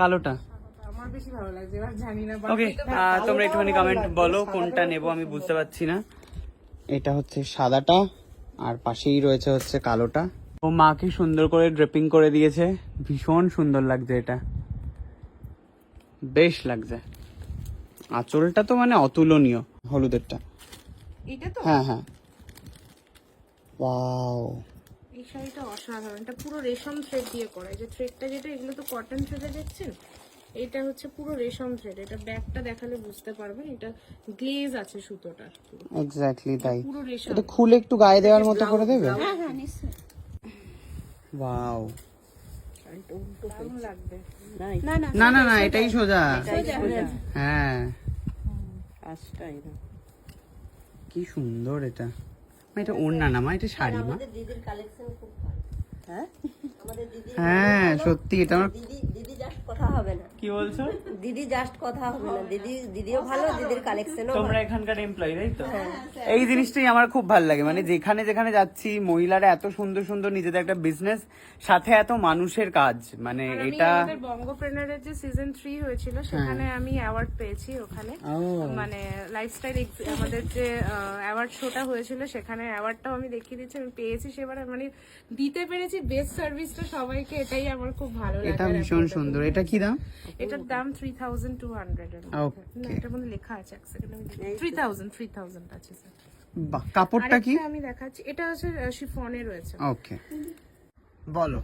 কালোটা? আমার বেশি ভালো লাগছে, এবার জানি না। ওকে, তোমরা একটুখানি কমেন্ট বলো কোনটা নেবো, আমি বুঝতে পারছি না। এটা হচ্ছে সাদাটা আর পাশেই রয়েছে হচ্ছে কালোটা। ও মাকে সুন্দর করে ড্রেপিং করে দিয়েছে, ভীষণ সুন্দর লাগছে এটা, বেশ লাগছে। আঁচলটা তো মানে অতুলনীয়, হলুদেরটা। এটা তো হ্যাঁ হ্যাঁ, ওয়াও, এই শাড়িটা অসাধারণ। এটা পুরো রেশম থ্রেড দিয়ে করা। এই যে থ্রেডটা যেটা, এগুলো তো কটন থ্রেডে দেখছেন, এটা হচ্ছে পুরো রেশম থ্রেড। এটা ব্যাকটা দেখালে বুঝতে পারবেন, এটা গ্লেজ আছে সুতোটা। এক্স্যাক্টলি তাই। পুরো রেশম। এটা খুলে একটু গায়ে দেওয়ার মতো করে দেবে? হ্যাঁ হ্যাঁ নিশ্চয়ই। ওয়াও, দারুণ লাগবে। না না না না না, এটাই সোজা। সোজা। হ্যাঁ, কাজটা এরকম। কি সুন্দর এটা। মা, এটা ওড়না না মা, এটা শাড়ি মা। আমাদের দিদির কালেকশন খুব ভালো। হ্যাঁ আমাদের দিদি হ্যাঁ সত্যি, এটা আমার। দিদি জাস্ট কথা হবে না, কি বলছো? দিদি জাস্ট কথা হবে না, দিদিও ভালো, দিদির কালেকশনও তোমরা এখানকার এমপ্লয়ি তাই তো? এই জিনিসটাই আমার খুব ভালো লাগে, মানে যেখানে যেখানে যাচ্ছি মহিলারা এত সুন্দর সুন্দর নিজেদের একটা বিজনেস, সাথে এত মানুষের কাজ, মানে আর আমি এটা। আমাদের বঙ্গপ্রেনারের যে সিজন 3 হয়েছিল, সেখানে আমি অ্যাওয়ার্ড পেয়েছি ওখানে। ও, মানে লাইফস্টাইল আমাদের যে অ্যাওয়ার্ড শোটা হয়েছিল, সেখানে অ্যাওয়ার্ডটাও আমি দেখিয়ে দিচ্ছি, আমি পেয়েছি সেবার, মানে দিতে পেরেছি বেস্ট সার্ভিসটা সবাইকে, এটাই আমার খুব ভালো লাগে। এটা ভীষণ সুন্দর। এটা কি দাম? এটার দাম 3200 এর মধ্যে। Okay. না, এটার মধ্যে লেখা আছে, এক সেকেন্ড আমি দেখি। 3000 আছে স্যার। বাহ, কাপড়টা কি? আরেকটা আমি দেখাচ্ছি, এটা হচ্ছে শিফনে রয়েছে। ওকে, বলো।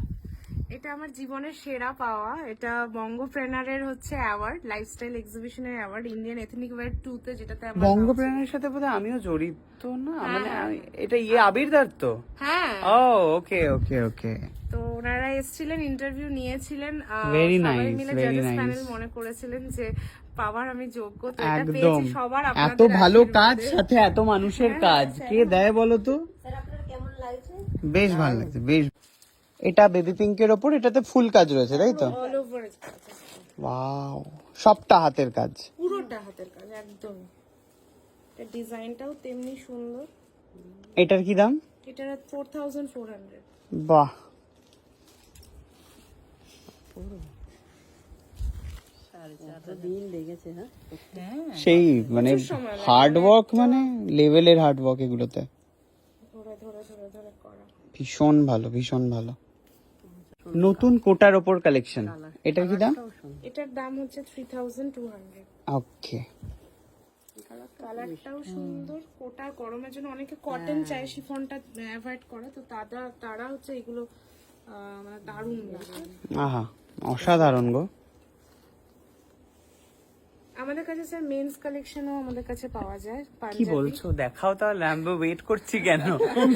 এটা আমার জীবনের সেরা পাওয়া। এটা বঙ্গপ্রেনারের হচ্ছে অ্যাওয়ার্ড, লাইফস্টাইল এক্সিবিশনের অ্যাওয়ার্ড, ইন্ডিয়ান এথনিক ওয়্যার 2 তে, যেটাতে আমার বঙ্গপ্রেরণের সাথে বোধহয় আমিও জড়িত না, মানে এটা আবিরদার তো? হ্যাঁ। ও ওকে ওকে ওকে। তো ওনারা এসেছিলেন, ইন্টারভিউ নিয়েছিলেন, Very সবাই nice, মিলে very জাজেস nice. প্যানেল মনে করেছিলেন যে পাওয়ার আমি যোগ্য, তো এটা একদম, পেয়েছি সবার এত আপনাদের ভালো আশীর্বাদে। কাজ, সাথে এত মানুষের কাজ, কে দেয় বলো তো? স্যার আপনার কেমন লাগছে? বেশ ভালো লাগছে, বেশ। এটা বেবি পিঙ্কের ওপর, এটাতে ফুল কাজ রয়েছে তাই তো? অল ওভার ওয়াও, সবটা হাতের কাজ। পুরোটা হাতের কাজ একদম। এটা ডিজাইনটাও তেমনি সুন্দর। এটার কি দাম? এটার 4400। বাহ, দিন লেগেছে। হ্যাঁ সেই মানে হার্ড ওয়ার্ক, মানে লেভেলের হার্ড ওয়ার্ক এগুলোতে। ধরে ধরে ধরে ধরে করা। ভীষণ ভালো, ভীষণ ভালো। নতুন কোটার ওপর কালেকশন, এটার কি দাম? এটার দাম হচ্ছে 3200। ওকে, কালারটাও সুন্দর। কোটা গরমের জন্য অনেকে কটন চায়, শিফনটা অ্যাভয়েড করে, তো তারা হচ্ছে এগুলো মানে দারুণ লাগে। আহা, অসাধারণ গো। আমাদের কাছে স্যার মেন্স কালেকশনও আমাদের কাছে পাওয়া যায়। কি পাঞ্জাবি। বলছো? দেখাও তাহলে, আমি ওয়েট করছি কেন?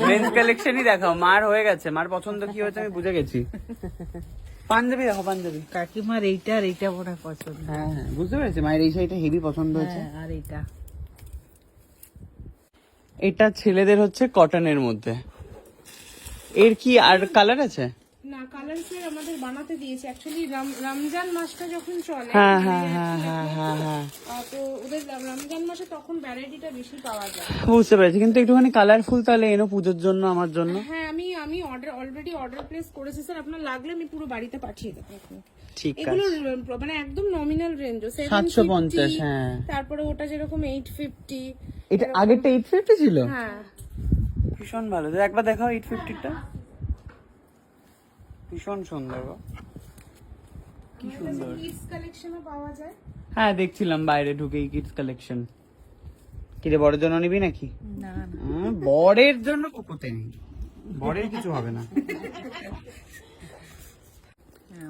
মেন্স কালেকশনই দেখাও। মার হয়ে গেছে, মার পছন্দ কি হয়েছে আমি বুঝে গেছি। পাঞ্জাবি দেখো, পাঞ্জাবি। কাকিমার এইটা আর এইটা মনে হয় পছন্দ। হ্যাঁ হ্যাঁ, বুঝতে পেরেছি, মায়ের এই শাড়িটা হেভি পছন্দ হয়েছে। হ্যাঁ, আর এইটা এটা ছেলেদের হচ্ছে কটনের মধ্যে। এর কি আর কালার আছে? না, কালার স্যার আমাদের বানাতে দিয়েছে। অ্যাকচুয়ালি রমজান মাসটা যখন চলে, হ্যাঁ মানে হ্যাঁ হ্যাঁ হ্যাঁ হ্যাঁ হ্যাঁ, তো ওদের রমজান মাসে তখন ভ্যারাইটিটা বেশি পাওয়া যায়। বুঝতে পেরেছি, কিন্তু একটুখানি কালারফুল তাহলে এনো পুজোর জন্য, আমার জন্য। হ্যাঁ, আমি অলরেডি অর্ডার প্লেস করেছি স্যার। আপনার লাগলে আমি পুরো বাড়িতে পাঠিয়ে দেবো আপনাকে। ঠিক এগুলো আছে। মানে একদম নমিনাল রেঞ্জ, 750, হ্যাঁ। তারপরে ওটা যেরকম 850। এটা আগেরটা 850 ছিল? হ্যাঁ, ভীষণ ভালো। একবার দেখাও 850টা, ভীষণ সুন্দর গো। কি সুন্দর। কিডস কালেকশনও পাওয়া যায়। হ্যাঁ দেখছিলাম বাইরে ঢুকেই কিডস কালেকশন। কি রে, বড়ের জন্য নিবি নাকি? না বড়ের জন্য কোকোতে নেই, বড়ের কিছু হবে না।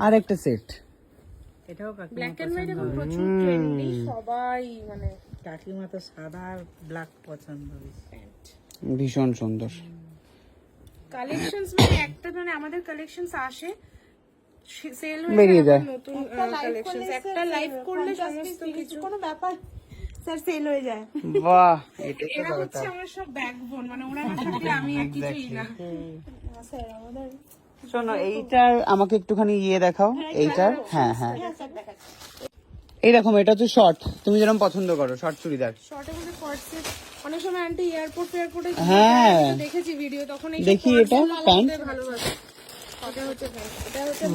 আর একটা সেট, এটাও ব্ল্যাক কাকিমা এন্ড হোয়াইট এখন পছন্দ। প্রচুর ট্রেন্ডি, সবাই মানে কাকিমা তো সাদা আর ব্ল্যাক পছন্দ বেশি। ভীষণ সুন্দর। কালেকশনস মানে একটা, মানে আমাদের কালেকশনস আসে, সেল হয়ে বেরিয়ে যায়। নতুন কালেকশনস একটা লাইভ করলে সমস্ত কিছু কোনো ব্যাপার স্যার সেল হয়ে যায়। বাহ, এটা তো এরা হচ্ছে আমার সব ব্যাকবোন, মানে ওরা না থাকলে আমি আর কিছুই না। স্যার আমাদের শোনো, এইটার আমাকে একটুখানি ইয়ে দেখাও, এইটার। হ্যাঁ হ্যাঁ, এইরকম, এটা হচ্ছে শর্ট, তুমি যেরকম পছন্দ করো, শর্ট চুড়িদার। শর্টের মধ্যে কটসে অনেক সময় আন্টি এয়ারপোর্টে হ্যাঁ। দেখেছি ভিডিও, তখন এই দেখি এটা, প্যান্ট। ভালোবাসে। এটা হচ্ছে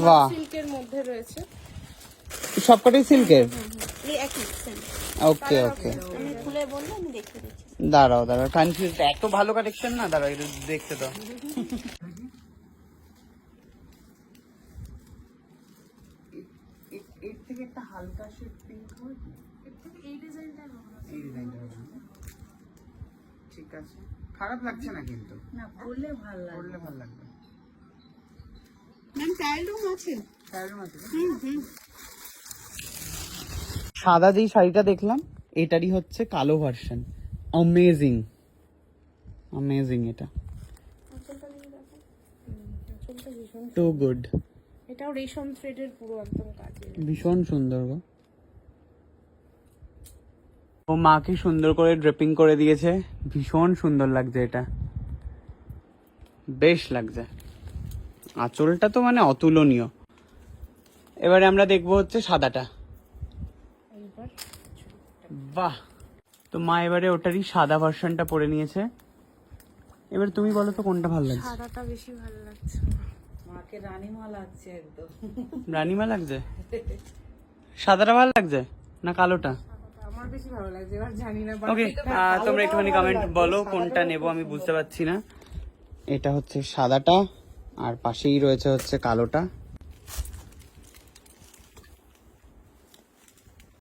বাহ। সিল্কের মধ্যে রয়েছে। সবকটাই সিল্কের? এই একই সেম। ওকে ওকে, আমি খুলে বললে আমি দেখে দিচ্ছি। দাঁড়াও দাঁড়াও, কনফিউজ, এত ভালো কালেকশন না, দাঁড়াও একটু দেখতে দাও। এর থেকে একটা হালকা শেড পিঙ্ক হয়, এই ডিজাইনটা এই ডিজাইনটা হবে না? ঠিক আছে, খারাপ লাগছে না কিন্তু, না পরলে ভালো লাগে। পরলে ভালো লাগবে। ম্যাম ট্রায়াল রুম আছে? সাদা যেই শাড়িটা দেখলাম এটারই হচ্ছে কালো ভার্সন। অ্যামেজিং অ্যামেজিং, এটা টু গুড, এটাও রেশম থ্রেডের পুরো একদম কাজে। ভীষণ সুন্দর গো। ও মাকে সুন্দর করে ড্রেপিং করে দিয়েছে, ভীষণ সুন্দর লাগছে, এটা বেশ লাগছে। আঁচলটা তো মানে অতুলনীয়। এবারে আমরা দেখবো হচ্ছে সাদাটা। এইবার বাহ, তো মা এবারে ওটারই সাদা ভার্সনটা পরে নিয়েছে। এবার তুমি বলো তো কোনটা ভালো লাগছে? সাদাটা বেশি ভালো লাগছে। মাকে রানীমা লাগছে একদম। রানিমা লাগছে? সাদাটা ভালো লাগছে না কালোটা? আমার বেশি ভালো লাগছে, এবার জানি না। ওকে, তোমরা একটুখানি কমেন্ট বলো কোনটা নেবো, আমি বুঝতে পারছি না। এটা হচ্ছে সাদাটা আর পাশেই রয়েছে হচ্ছে কালোটা।